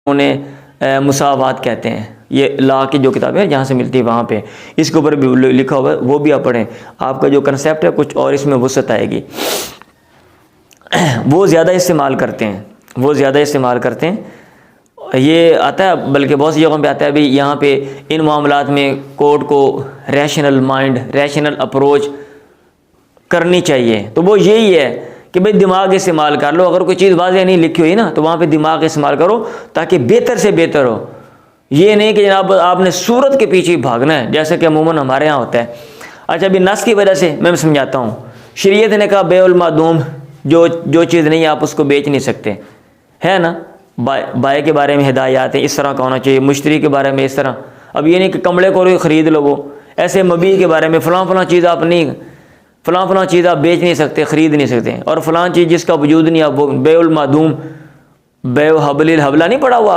उन्हें मुसावात कहते हैं। ये ला की जो किताबें हैं जहाँ से मिलती है वहाँ पे इसके ऊपर भी लिखा हुआ है, वो भी आप पढ़ें। आपका जो कंसेप्ट है कुछ और इसमें वसअत आएगी। वो ज़्यादा इस्तेमाल करते हैं, वो ज़्यादा इस्तेमाल करते हैं। ये आता है बल्कि बहुत सी जगहों पे आता है भी यहाँ पे इन मामलात में कोर्ट को रैशनल माइंड, रैशनल अप्रोच करनी चाहिए। तो वो यही है कि भाई दिमाग इस्तेमाल कर लो। अगर कोई चीज़ वाज़ेह नहीं लिखी हुई ना तो वहाँ पे दिमाग इस्तेमाल करो ताकि बेहतर से बेहतर हो। ये नहीं कि जनाब आपने सूरत के पीछे भागना है जैसे कि अमूमन हमारे यहाँ होता है। अच्छा, अभी नस की वजह से मैं समझाता हूँ। शरीयत ने कहा बेउल मादूम, जो चीज़ नहीं आप उसको बेच नहीं सकते, है ना। बाय के बारे में हिदायत है, इस तरह का होना चाहिए। मुश्तरी के बारे में इस तरह। अब ये नहीं कि कमरे को ख़रीद लो, वो ऐसे मबी के बारे में फ़लाँ चीज़ आप नहीं, फ़लाँ चीज़ आप बेच नहीं सकते, ख़रीद नहीं सकते। और फ़लाँ चीज़ जिसका वजूद नहीं, आप वो बेउल मादूम, बेव हबलिल हबला नहीं पड़ा हुआ।